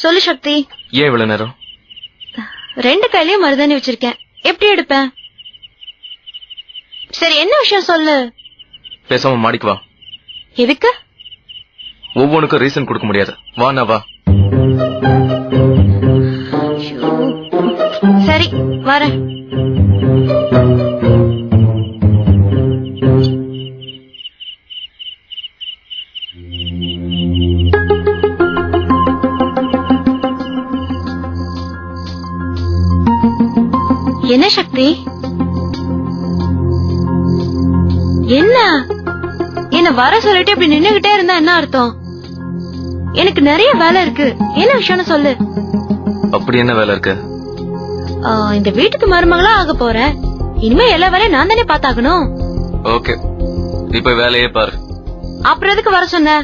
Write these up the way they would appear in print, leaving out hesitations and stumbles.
சொல்லு சக்தி. ஏன் இவ்வளவு நேரம்? 2 கையிலயும் மருதாணி வச்சிருக்கேன், எப்படி எடுப்பேன்? சரி என்ன விஷயம் சொல்லு. பேசாம மாடிக்கு வா. எதுக்கு? ஒவ்வொன்றுக்கும் ரீசன் கொடுக்க முடியாது. வா நான் வா. சரி வரேன். என்ன சக்தி? என்ன என்ன வர சொல்லிட்டு இப்படி நின்னுகிட்டே இருந்தா என்ன அர்த்தம்? எனக்கு நிறைய வேலை இருக்கு. என்ன விஷயம்னு சொல்லு. அப்படி என்ன வேலை இருக்கு? இந்த வீட்டுக்கு மருமகளா ஆக போறேன். இனிமே எல்லா வேலையும் நான் தானே பாத்தாகணும். ஓகே, இப்ப வேலையே பாரு. அப்புறம் எதுக்கு வர சொன்ன?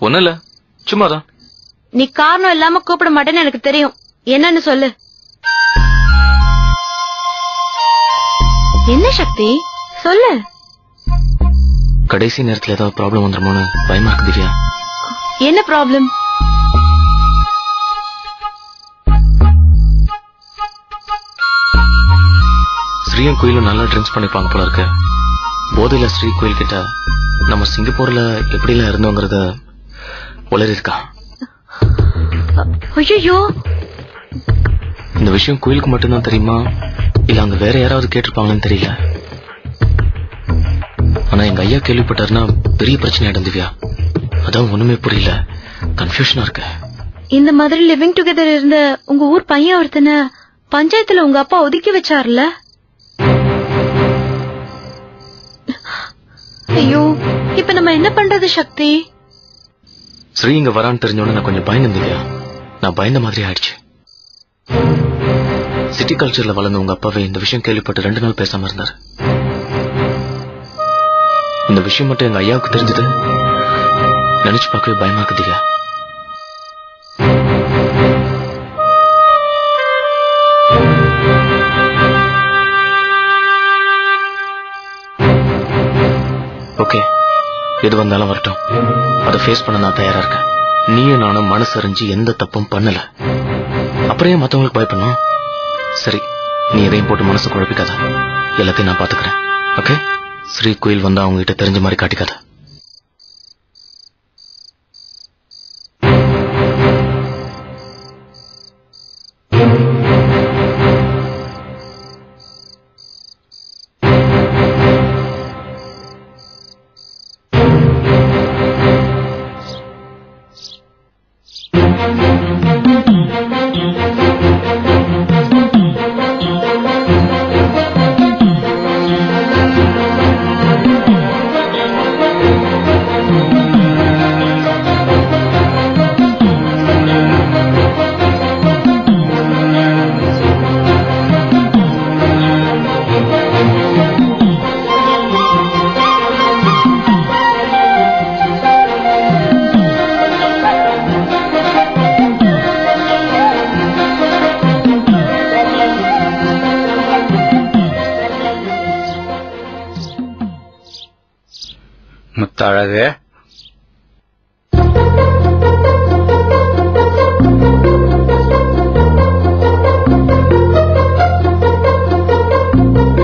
ஒண்ணு இல்ல, சும்மாதான். நீ காரணம் இல்லாம கூப்பிட மாட்டேன்னு எனக்கு தெரியும். என்னன்னு சொல்லு. என்ன சக்தி சொல்லு. கடைசி நேரத்துல ஏதாவது ப்ராப்ளம் வந்துருமோன்னு பயமா இருக்கு திவ்யா. என்ன ப்ராப்ளம்? ஸ்ரீயும் கோயிலும் நல்லா ட்ரிங்க்ஸ் பண்ணிப்பாங்க போல இருக்கு. போதையில ஸ்ரீ கோயில் கிட்ட நம்ம சிங்கப்பூர்ல எப்படி எல்லாம் இருந்தோங்கிறத உளறி இருக்கா. ஐயோ, இந்த விஷயம் கோயிலுக்கு மட்டும்தான் தெரியுமா இல்ல அங்க வேற யாராவது கேட்டிருப்பாங்கன்னு தெரியல. ஆனா எங்க ஐயா கேள்விப்பட்டாருன்னா பெரிய பிரச்சனை ஆயிடும் திவ்யா. அதான் ஒண்ணுமே புரியல, கன்ஃபியூஷனா இருக்கு. இந்த மாதிரி லிவிங் டுகெதர் இருந்த உங்க ஊர் பையன் ஒருத்தன பஞ்சாயத்துல உங்க அப்பா ஒதுக்கி வச்சார்ல. ஐயோ, இப்ப நம்ம என்ன பண்றது சக்தி? ஸ்ரீ இங்க வரான்னு தெரிஞ்சோன்னு நான் கொஞ்சம் பயந்தேன் திவ்யா. நான் பயந்த மாதிரி ஆயிடுச்சு. சிட்டி கல்ச்சர்ல வளர்ந்த உங்க அப்பாவே இந்த விஷயம் கேள்விப்பட்டு 2 நாள் பேசாம இருந்தாரு. இந்த விஷயம் மட்டும் எங்க ஐயாவுக்கு தெரிஞ்சது நினைச்சு பார்க்கவே பயமா இருக்கு திவ்யா. ஓகே, எது வந்தாலும் வரட்டும். அதை ஃபேஸ் பண்ண நான் தயாரா இருக்கேன். நீயும் நானும் மனசறிஞ்சு எந்த தப்பும் பண்ணல. அப்புறம் ஏன் மத்தவங்களுக்கு பயப்படணும்? சரி, நீ எதையும் போட்டு மனசு குழப்பிக்காத. எல்லாத்தையும் நான் பாத்துக்கிறேன். ஓகே? ஸ்ரீ கோயில் வந்தா அவங்க கிட்ட தெரிஞ்ச மாதிரி காட்டிக்காத. முத்தழகு,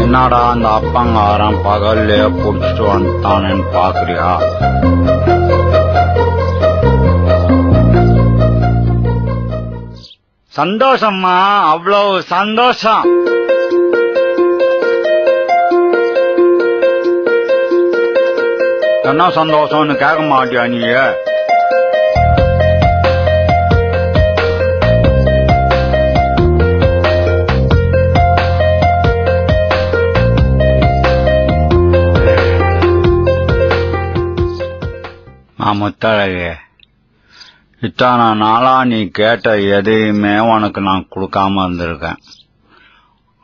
என்னடா அந்த அப்பங்காரன் பகல்ல புடிச்சிட்டு வந்துட்டானேன்னு பாக்குறியா? சந்தோஷம்மா, அவ்வளவு சந்தோஷம். என்ன சந்தோஷம்னு கேட்க மாட்டியா நீ? முத்தழகு, இத்தனை நாளா நீ கேட்ட எதையுமே உனக்கு நான் கொடுக்காம இருந்திருக்கேன்.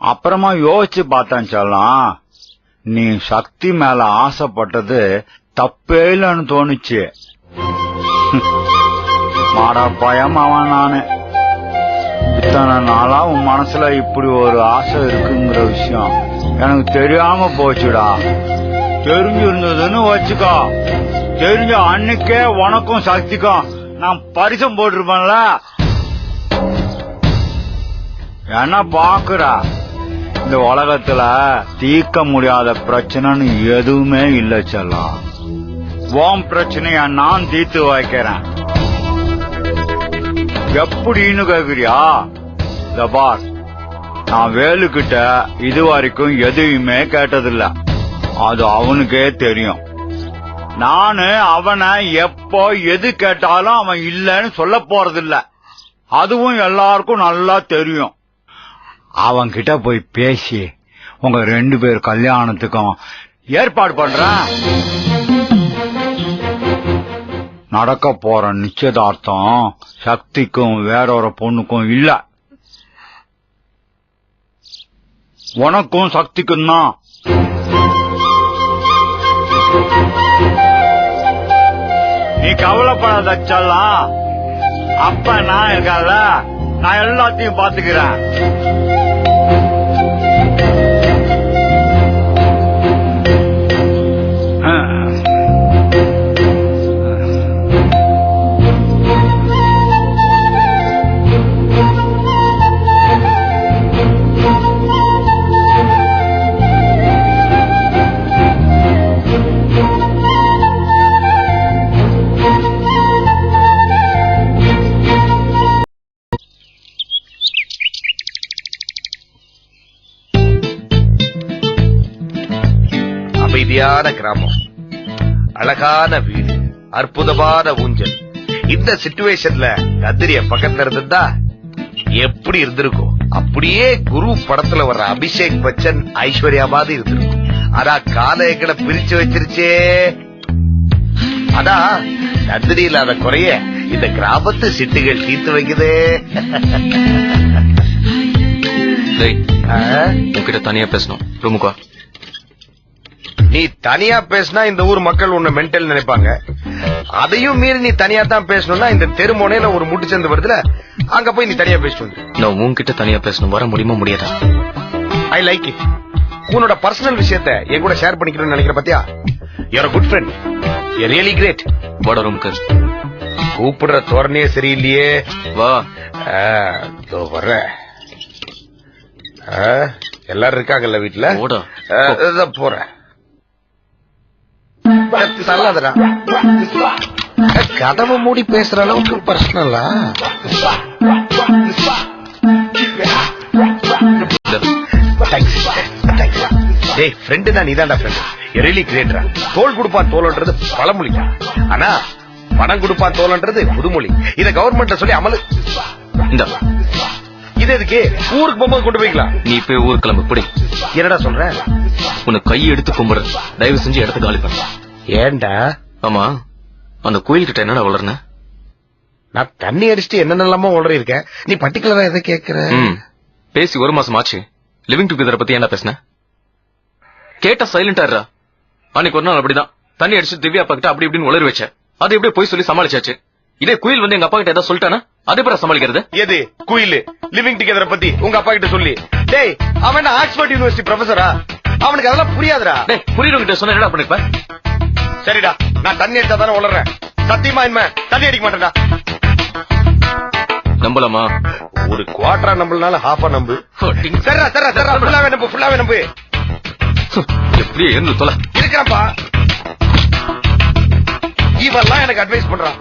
அப்புறமா யோசிச்சு பார்த்தேன் செல்லம், நீ சக்தி மேல ஆசைப்பட்டது தப்பே இல்லைன்னு தோணுச்சு. மாடா பயம் அவன் நானு. இத்தனை நாளா உன் மனசுல இப்படி ஒரு ஆசை இருக்குங்கிற விஷயம் எனக்கு தெரியாம போச்சுடா. தெரிஞ்சிருந்ததுன்னு வச்சுக்கோ, தெரிஞ்ச அன்னைக்கே உனக்கும் சக்திக்கும் நான் பரிசம் போட்டிருப்பேன்ல. என்ன பாக்குற, இந்த உலகத்துல தீர்க்க முடியாத பிரச்சனைன்னு எதுவுமே இல்ல செல்லம். உன் பிரச்சனைய நான் தீர்த்து வைக்கிறேன். எப்படின்னு கேக்குறியா? இந்த பார், நான் வேலுக்கிட்ட இது வரைக்கும் எதுவுமே கேட்டதில்ல. அது அவனுக்கே தெரியும். நானு அவனை எப்போ எது கேட்டாலும் அவன் இல்லன்னு சொல்ல போறதில்ல. அதுவும் எல்லாருக்கும் நல்லா தெரியும். அவன் கிட்ட போய் பேசி உங்க 2 பேர் கல்யாணத்துக்கும் ஏற்பாடு பண்றேன். நடக்க போற நிச்சயதார்த்தம் சக்திக்கும் வேறொரு பொண்ணுக்கும் இல்ல, உனக்கும் சக்திக்கும் தான். நீ கவலைப்படாத செல்லம். அப்ப நான் இருக்கல, நான் எல்லாத்தையும் பாத்துக்கிறேன். அமைதியான கிராமம், அழகான வீடு, அற்புதமான ஊஞ்சல். இந்த சிச்சுவேஷன்ல கத்திரிய பக்கத்துல இருந்தா எப்படி இருந்திருக்கும்? அப்படியே குரு படத்துல வர்ற அபிஷேக் பச்சன், ஐஸ்வர்யா மாதிரி இருந்திருக்கும். ஆனா காலைகளை பிரிச்சு வச்சிருச்சே. அதான் கத்திரி இல்லாத குறைய இந்த கிராமத்து சிட்டுகள் தீர்த்து வைக்குதே. உன்கிட்ட தனியா பேசணும். ரூமுக்கா. நீ தனியா பேசினா இந்த ஊர் மக்கள் உன்னை மென்டல் நினைப்பாங்க. அதையும் மீறி நீ தனியா தான் பேசணும்னா இந்த தெருமோனையில ஒரு முட்டுச்சந்து வருதுல, அங்க போய் நீ தனியா பேசிட்டு வந்து. நான் உன்கிட்ட தனியா பேசணும். வர முடியுமா முடியாதா? I like it. உன்னோட பர்சனல் விஷயத்தை என் கூட ஷேர் பண்ணிக்கணும்னு நினைக்கிற பாத்தியா? You good friend, you really great. வாட ரூமுக்கு. கூப்பிடுற தோரணையே சரியில்லையே. வா. வர்ற. எல்லாரும் இருக்காங்கல்ல வீட்டுல? போறேன். தள்ளாதடா. கதவை மூடி பேசுற அளவுக்கு பர்சனலா? டேய் ஃப்ரெண்டு தான், நீதான்டா ஃப்ரெண்ட். ரியலி கிரேட்ரா. தோல் கொடுப்பான் தோல்ன்றது பழமொழி, ஆனா பணம் கொடுப்பான் தோல்ன்றது புதுமொழி. இத கவர்மெண்ட்ல சொல்லி அமலு. இது எதுக்கு? ஊருக்கு போகும்போது கொண்டு போய்க்கலாம். நீ போய் ஊருக்கு கிளம்பு. இப்படி என்னடா சொல்ற? உனக்கு கையை எடுத்து கும்பிடு. தயவு செஞ்சு இடத்த காலி பண்ண. ஏண்டா? ஆமா, அந்த கோயில் கிட்ட என்னடா வளர்ன? நான் தண்ணி அடிச்சுட்டு என்னென்னலாமோ வளர இருக்கேன். நீ பர்டிகுலரா எதை கேக்குற? பேசி 1 மாசம் ஆச்சு. லிவிங் டுகெதர் பத்தி என்ன பேசுன? கேட்டா சைலண்டா இருடா. அன்னைக்கு ஒரு நாள் அப்படிதான் தண்ணி அடிச்சு திவ்யா அப்பா கிட்ட அப்படி இப்படின்னு உளறி வச்ச. அது எப்படியே போய் சொல்லி சமாளிச்சாச்சு. இதே குயில் வந்து எங்க அப்பா கிட்ட ஏதாவது சொல்லிட்டானா அதே பேர சமாளிக்கிறது. எது குயில்? லிவிங் டுகெதர் பத்தி உங்க அப்பா கிட்ட சொல்லி. டேய், அவன் ஆக்ஸ்போர்ட் யூனிவர்சிட்டி ப்ரொஃபஸரா? அவனுக்கு அதெல்லாம் புரியாதுடா. டேய், புரியுறவங்க சொன்ன என்ன பண்ணிருப்ப? சரிடா, நான் தண்ணி அடிச்சா தானே உளறேன். சத்தியமா இனிமே தண்ணி அடிக்க மாட்டேன்டா. நம்பலாமா? ஒரு குவார்டரா நம்பலனால ஹாஃபா நம்பு. சரிடா சரிடா சரிடா, ஃபுல்லாவே நம்பு, ஃபுல்லாவே நம்பு. எப்படியே இருந்து தொலை இருக்கிறப்பா. இவெல்லாம் எனக்கு அட்வைஸ் பண்றான்.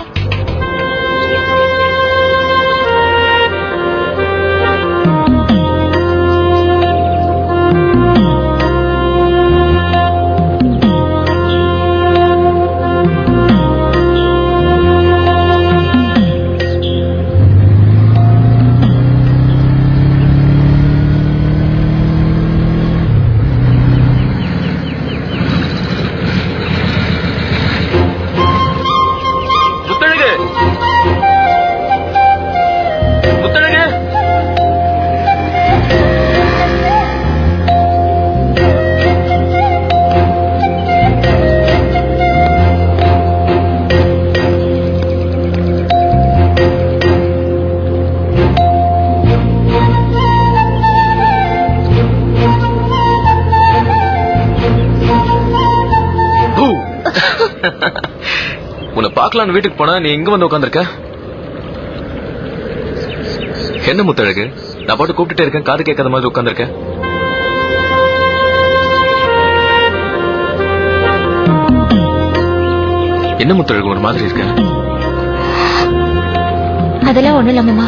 உன்னை பாக்கலான்னு வீட்டுக்கு போனா நீ எங்க வந்து உட்காந்துருக்க? என்ன முத்தழகு, நான் பாட்டு கூப்பிட்டுட்டே இருக்கேன், காது கேட்காத மாதிரி உட்கார்ந்திருக்கேன். என்ன முத்தழகு ஒரு மாதிரி இருக்க? அதெல்லாம் ஒண்ணு இல்ல மாமா.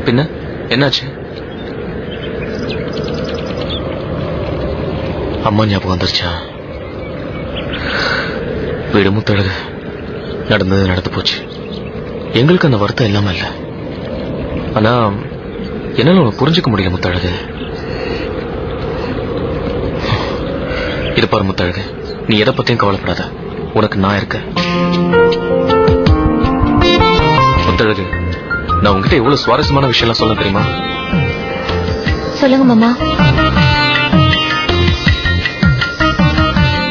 பின்ன என்னாச்சு? அம்மா ஞாபகம் வந்துருச்சா? வீடு முத்தழகு, நடந்தது நடந்து போச்சு. எங்களுக்கு அந்த வருத்தம் இல்லாம இல்ல. ஆனா என்னால உனக்கு புரிஞ்சுக்க முடியல முத்தழகு. இது பாரு முத்தழகு, நீ எதை பத்தியும் கவலைப்படாத, உனக்கு நான் இருக்கேன். முத்தழகு, நான் உங்ககிட்ட எவ்வளவு சுவாரஸ்யமான விஷயம் சொல்ல தெரியுமா? சொல்லுங்க மாமா.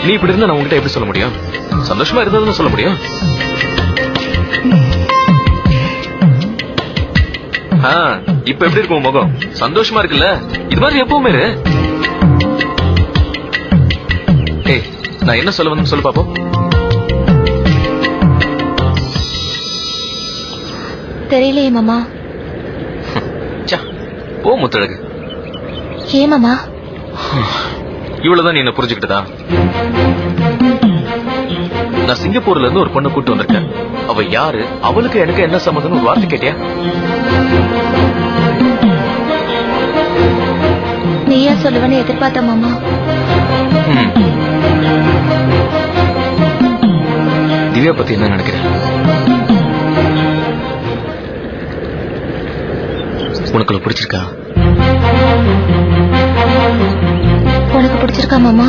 நீ இப்படி இருந்தா நான் உங்ககிட்ட எப்படி சொல்ல முடியும்? சந்தோஷமா இருந்ததுன்னு சொல்ல முடியும். இப்ப எப்படி இருக்கும் முகம்? சந்தோஷமா இருக்குல்ல? இது மாதிரி எப்பவுமே இரு. ஏய், நான் என்ன சொல்ல வந்து சொல்லு பாப்போம். தெரியலையே மாமா. ஓ முத்தழகு. ஏன் மாமா? இவ்வளவுதான் நீ என்ன புரிஞ்சுக்கிட்டதா? நான் சிங்கப்பூர்ல இருந்து ஒரு பொண்ணை கூட்டு வந்திருக்கேன். அவ யாரு, அவளுக்கு எனக்கு என்ன சம்மதம்னு ஒரு வார்த்தை கேட்டியா? நீயா சொல்லுவேன்னு எதிர்பார்த்த மாமா. திவ்யா பத்தி என்ன நினைக்கிற? உனக்கு பிடிச்சிருக்கா? உனக்கு பிடிச்சிருக்கா மாமா?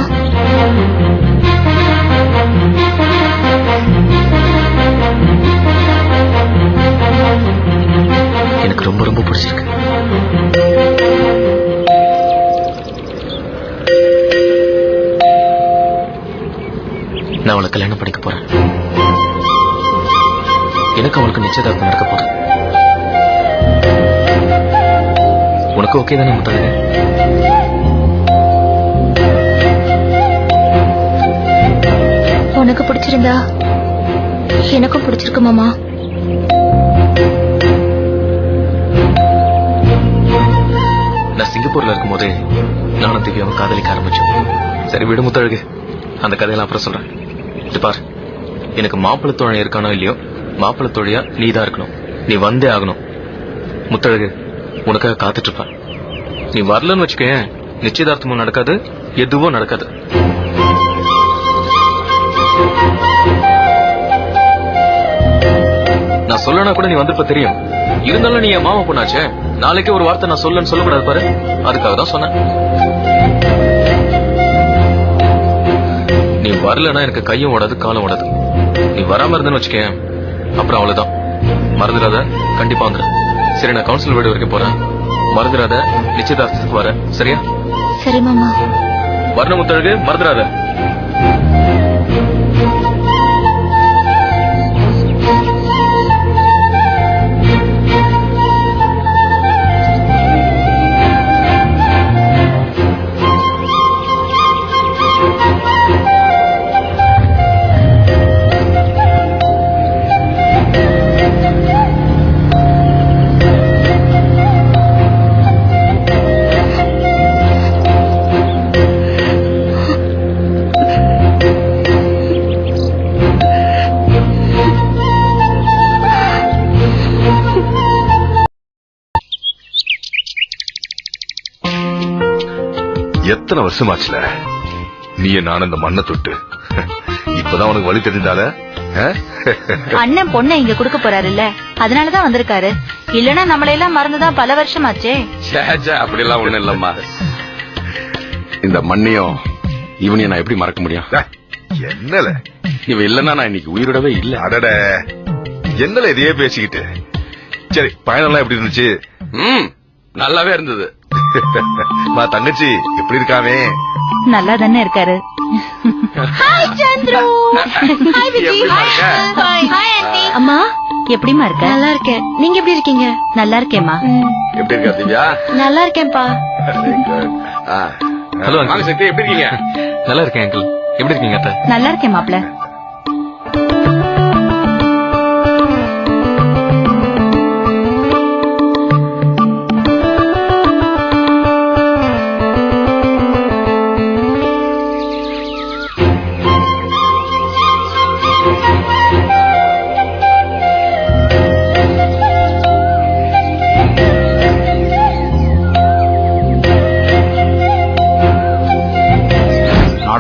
எனக்கு ரொம்ப ரொம்ப பிடிச்சிருக்கு. நான் அவளை கல்யாணம் பண்ணிக்க போறேன். எனக்கு அவளுக்கு நிச்சயதார்த்தம் நடக்க போறேன். உனக்கு ஓகே தானே முத்தழகு? உனக்கு பிடிச்சிருந்தா எனக்கும் பிடிச்சிருக்கு மாமா. நான் சிங்கப்பூர்ல இருக்கும் போதே நானும் திவ்யாவும் காதலிக்க ஆரம்பிச்சோம். சரி விடு முத்தழகு, அந்த கதையெல்லாம் அப்புறம் சொல்றேன். இது பாரு, எனக்கு மாப்பிள்ளை தோழன் இருக்கானோ இல்லையோ, மாப்பிள்ளை தோழியா நீதான் இருக்கணும். நீ வந்தே ஆகணும். முத்தழகு, உனக்காக காத்துட்டு இருப்பேன். நீ வரலன்னு வச்சுக்க, நிச்சயதார்த்தமும் நடக்காது, எதுவும் நடக்காது. நான் சொல்லனா கூட நீ வந்திருப்ப தெரியும். இருந்தாலும் நீ என் மாமா பொண்ணாச்சே, நாளைக்கே ஒரு வார்த்தை நான் சொல்லன்னு சொல்லக்கூடாது பாரு. அதுக்காக தான் சொன்னேன். நீ வரலன்னா எனக்கு கையும் ஓடாது, காலம் ஓடாது. நீ வராம இருந்தேன்னு வச்சுக்க, அப்புறம் அவ்வளவுதான். மறந்துடாத, கண்டிப்பா வந்துடு. சரி, நான் கவுன்சில் வீடு வரைக்கும் போறேன். மறந்துடாத, நிச்சயதார்த்தத்துக்கு வர. சரியா? சரி மாமா. வரணும் முத்தழகு, மறந்துடாத. எத்தனை வருஷமாச்சுல நீ நானும் இந்த மண்ணை தொட்டு. இப்பதான் உனக்கு வழி தெரிஞ்சால. அண்ணன் பொண்ணை இங்க குடுக்க போறாருல்ல, அதனாலதான் வந்திருக்காரு. இல்லன்னா நம்மளையெல்லாம் மறந்துதான் பல வருஷமாச்சே. அப்படி எல்லாம் ஒண்ணு இல்லம்மா. இந்த மண்ணையும் இவனையும் நான் எப்படி மறக்க முடியும்? என்னல இவ இல்லன்னா நான் இன்னைக்கு உயிரோடவே இல்ல. அடட, என்னல இதையே பேசிக்கிட்டு. சரி, பயணம்லாம் எப்படி இருந்துச்சு? நல்லாவே இருந்தது. தங்கச்சி எப்படி இருக்காவே? நல்லா தானே இருக்காரு. அம்மா எப்படிமா இருக்க? நல்லா இருக்கேன். நீங்க எப்படி இருக்கீங்க? நல்லா இருக்கேம்மா. எப்படி இருக்கா திவ்யா? நல்லா இருக்கேன்ப்பா. ஹலோ வாங்க சக்தி, எப்படி இருக்கீங்க? நல்லா இருக்கேன் அங்கிள். எப்படி இருக்கீங்க அத்தை? நல்லா இருக்கேன் மாப்ள.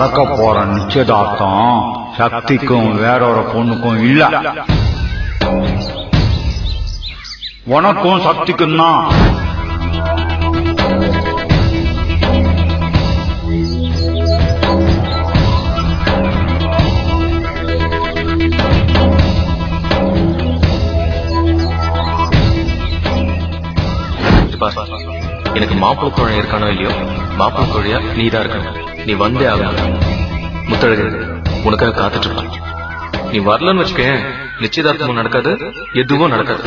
நடக்க போற நிச்சயதார்த்தம் சக்திக்கும் வேறொரு பொண்ணுக்கும் இல்ல, உனக்கும் சக்திக்கும் தான். எனக்கு மாப்பிள்ளை தோழன் இருக்கானோ இல்லையோ, மாப்பிள்ளை தோழியா நீ தான் இருக்கணும். நீ வந்தே ஆகணும். முத்தழகு உனக்காக காத்துட்டு இருப்பான். நீ வரலன்னு வச்சுக்க, நிச்சயதார்த்தமும் நடக்காது, எதுவும் நடக்காது.